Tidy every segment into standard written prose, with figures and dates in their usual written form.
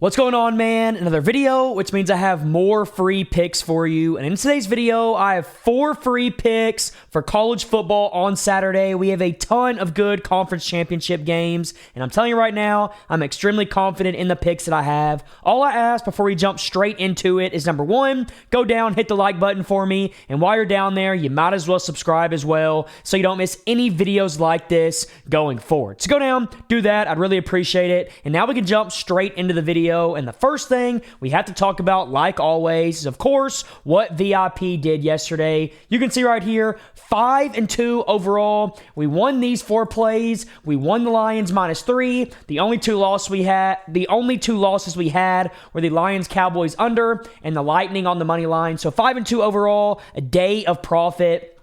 What's going on, man? Another video, which means I have more free picks for you. And in today's video, I have 4 free picks for college football on Saturday. We have a ton of good conference championship games. And I'm telling you right now, I'm extremely confident in the picks that I have. All I ask before we jump straight into it is number 1, go down, hit the like button for me. And while you're down there, you might as well subscribe as well so you don't miss any videos like this going forward. So go down, do that. I'd really appreciate it. And now we can jump straight into the video. And the first thing we have to talk about, like always, is of course what VIP did yesterday. You can see right here, 5-2 overall. We won these 4 plays. We won the Lions -3. The only two losses we had were the Lions Cowboys under and the Lightning on the money line. So 5-2 overall, a day of profit.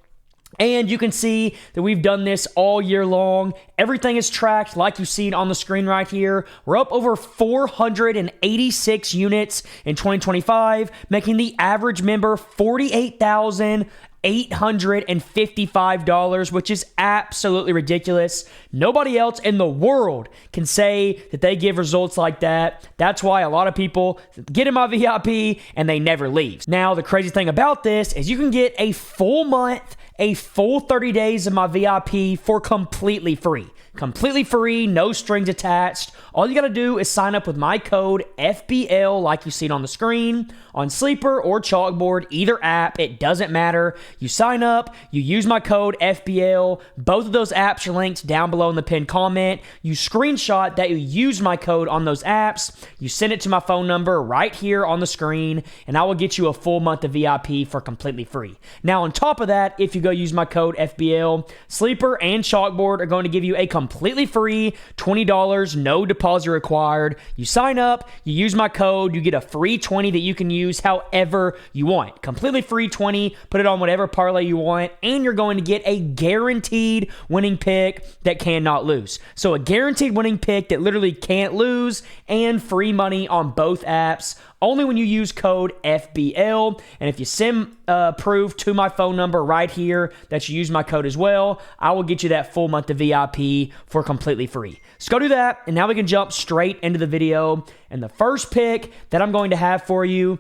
And you can see that we've done this all year long. Everything is tracked like you see it on the screen right here. We're up over 486 units in 2025, making the average member $48,855, which is absolutely ridiculous. Nobody else in the world can say that they give results like that. That's why a lot of people get in my VIP and they never leave. Now, the crazy thing about this is you can get a full month, a full 30 days of my VIP for completely free. Completely free, no strings attached. All you got to do is sign up with my code FBL like you see it on the screen, on Sleeper or Chalkboard, either app. It doesn't matter. You sign up, you use my code FBL. Both of those apps are linked down below in the pinned comment. You screenshot that you used my code on those apps. You send it to my phone number right here on the screen, and I will get you a full month of VIP for completely free. Now, on top of that, if you go use my code FBL, Sleeper and Chalkboard are going to give you a completely free $20, no deposit required. You sign up, you use my code, you get a free 20 that you can use however you want. Completely free 20, put it on whatever parlay you want, and you're going to get a guaranteed winning pick that cannot lose. So a guaranteed winning pick that literally can't lose, and free money on both apps. Only when you use code FBL. And if you send proof to my phone number right here that you use my code as well, I will get you that full month of VIP for completely free. So go do that. And now we can jump straight into the video. And the first pick that I'm going to have for you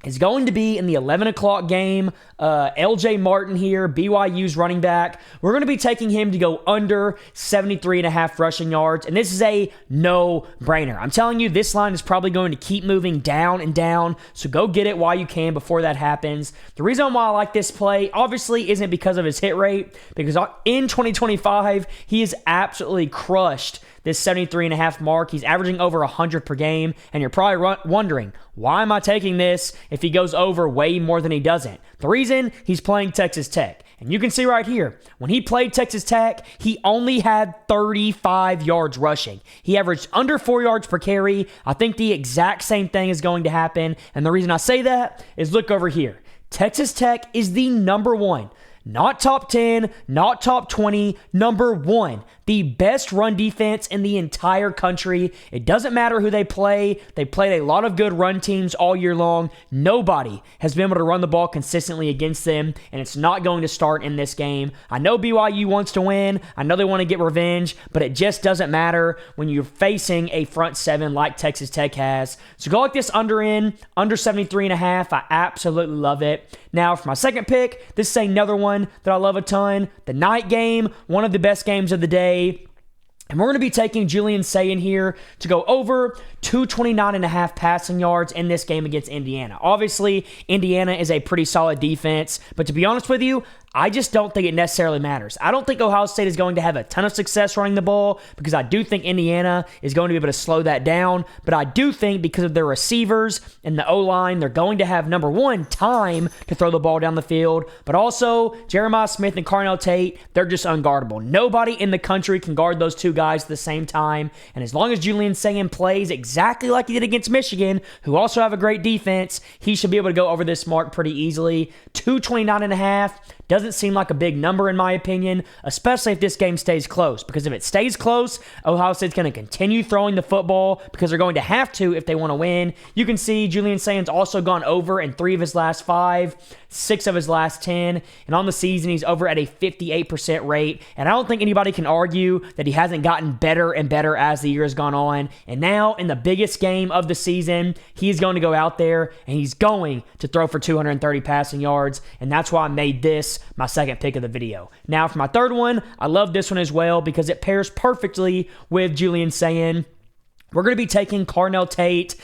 is going to be in the 11 o'clock game. LJ Martin here, BYU's running back. We're going to be taking him to go under 73.5 rushing yards, and this is a no-brainer. I'm telling you, this line is probably going to keep moving down and down, so go get it while you can before that happens. The reason why I like this play, obviously, isn't because of his hit rate, because in 2025, he has absolutely crushed this 73.5 mark. He's averaging over 100 per game, and you're probably wondering, why am I taking this if he goes over way more than he doesn't? The reason, he's playing Texas Tech. And you can see right here, when he played Texas Tech, he only had 35 yards rushing. He averaged under 4 yards per carry. I think the exact same thing is going to happen. And the reason I say that is look over here. Texas Tech is the number 1. Not top 10, not top 20, number 1. The best run defense in the entire country. It doesn't matter who they play. They played a lot of good run teams all year long. Nobody has been able to run the ball consistently against them, and it's not going to start in this game. I know BYU wants to win. I know they want to get revenge, but it just doesn't matter when you're facing a front 7 like Texas Tech has. So go like this under 73.5. I absolutely love it. Now, for my second pick, this is another one that I love a ton. The night game, one of the best games of the day. And we're going to be taking Julian Sayin here to go over 229.5 passing yards in this game against Indiana. Obviously, Indiana is a pretty solid defense, but to be honest with you, I just don't think it necessarily matters. I don't think Ohio State is going to have a ton of success running the ball because I do think Indiana is going to be able to slow that down. But I do think because of their receivers and the O-line, they're going to have, number 1, time to throw the ball down the field. But also, Jeremiah Smith and Carnell Tate, they're just unguardable. Nobody in the country can guard those two guys at the same time. And as long as Julian Sayin plays exactly like he did against Michigan, who also have a great defense, he should be able to go over this mark pretty easily. 229.5. doesn't seem like a big number in my opinion, especially if this game stays close. Because if it stays close, Ohio State's going to continue throwing the football because they're going to have to if they want to win. You can see Julian Saint's also gone over in 3 of his last 5, 6 of his last 10, and on the season he's over at a 58% rate. And I don't think anybody can argue that he hasn't gotten better and better as the year has gone on. And now in the biggest game of the season, he's going to go out there and he's going to throw for 230 passing yards, and that's why I made this my second pick of the video. Now for my third one, I love this one as well because it pairs perfectly with Julian Saint. We're going to be taking Carnell Tate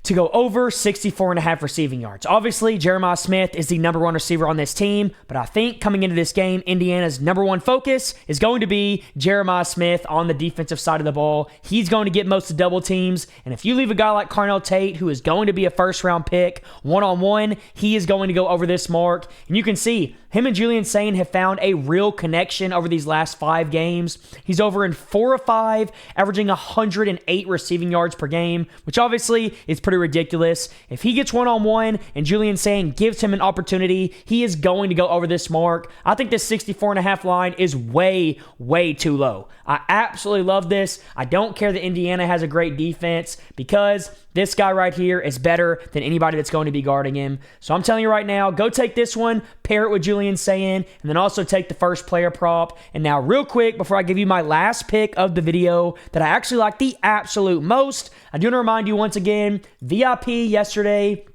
to go over 64.5 receiving yards. Obviously, Jeremiah Smith is the number 1 receiver on this team, but I think coming into this game, Indiana's number 1 focus is going to be Jeremiah Smith on the defensive side of the ball. He's going to get most of the double teams, and if you leave a guy like Carnell Tate, who is going to be a first-round pick, one-on-one, he is going to go over this mark. And you can see him and Julian Saint have found a real connection over these last 5 games. He's over in 4 of 5, averaging 108 receiving yards per game, which obviously is pretty ridiculous. If he gets one-on-one and Julian Saint gives him an opportunity, he is going to go over this mark. I think this 64.5 line is way, way too low. I absolutely love this. I don't care that Indiana has a great defense because this guy right here is better than anybody that's going to be guarding him. So I'm telling you right now, go take this one, pair it with Julian Saint, and then also take the first player prop. And now real quick, before I give you my last pick of the video that I actually like the absolute most, I do want to remind you once again, VIP yesterday,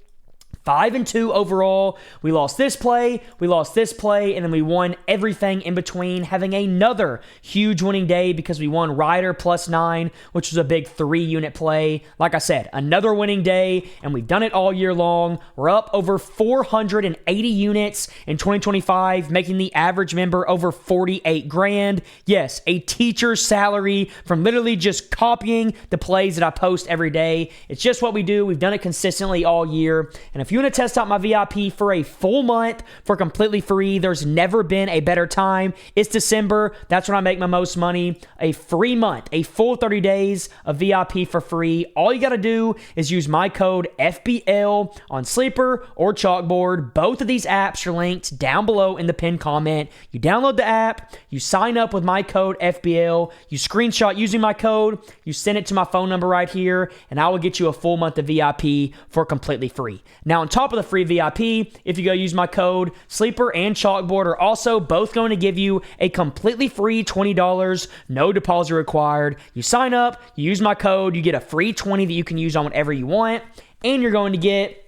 5-2 overall. We lost this play, and then we won everything in between, having another huge winning day because we won Ryder +9, which was a big 3-unit play. Like I said, another winning day, and we've done it all year long. We're up over 480 units in 2025, making the average member over 48 grand. Yes, a teacher's salary from literally just copying the plays that I post every day. It's just what we do. We've done it consistently all year, and if you want to test out my VIP for a full month for completely free, there's never been a better time. It's December. That's when I make my most money. A free month, a full 30 days of VIP for free. All you got to do is use my code FBL on Sleeper or Chalkboard. Both of these apps are linked down below in the pinned comment. You download the app, you sign up with my code FBL, you screenshot using my code, you send it to my phone number right here, and I will get you a full month of VIP for completely free. Now, on top of the free VIP, if you go use my code, Sleeper and Chalkboard are also both going to give you a completely free $20, no deposit required. You sign up, you use my code, you get a free 20 that you can use on whatever you want, and you're going to get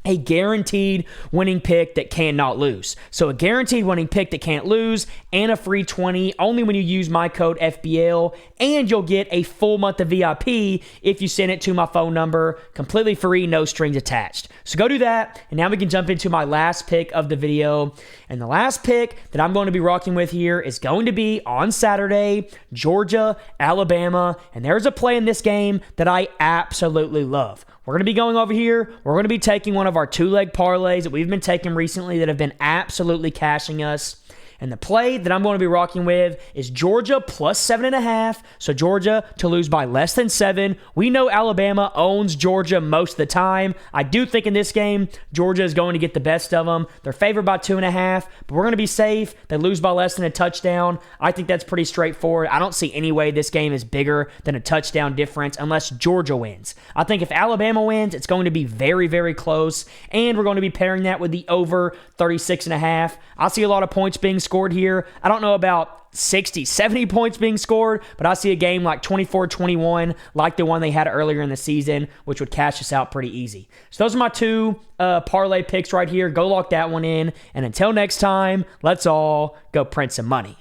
a guaranteed winning pick that cannot lose. So a guaranteed winning pick that can't lose and a free 20 only when you use my code FBL, and you'll get a full month of VIP if you send it to my phone number, completely free, no strings attached. So go do that, and now we can jump into my last pick of the video. And the last pick that I'm going to be rocking with here is going to be on Saturday, Georgia, Alabama, and there's a play in this game that I absolutely love. We're going to be going over here. We're going to be taking one of our 2-leg parlays that we've been taking recently that have been absolutely cashing us. And the play that I'm going to be rocking with is Georgia +7.5. So Georgia to lose by less than 7. We know Alabama owns Georgia most of the time. I do think in this game, Georgia is going to get the best of them. They're favored by 2.5, but we're going to be safe. They lose by less than a touchdown. I think that's pretty straightforward. I don't see any way this game is bigger than a touchdown difference unless Georgia wins. I think if Alabama wins, it's going to be very, very close, and we're going to be pairing that with the over 36.5. I see a lot of points being scored here. I don't know about 60, 70 points being scored, but I see a game like 24-21 like the one they had earlier in the season, which would cash us out pretty easy. So those are my 2 parlay picks right here. Go lock that one in, and until next time, let's all go print some money.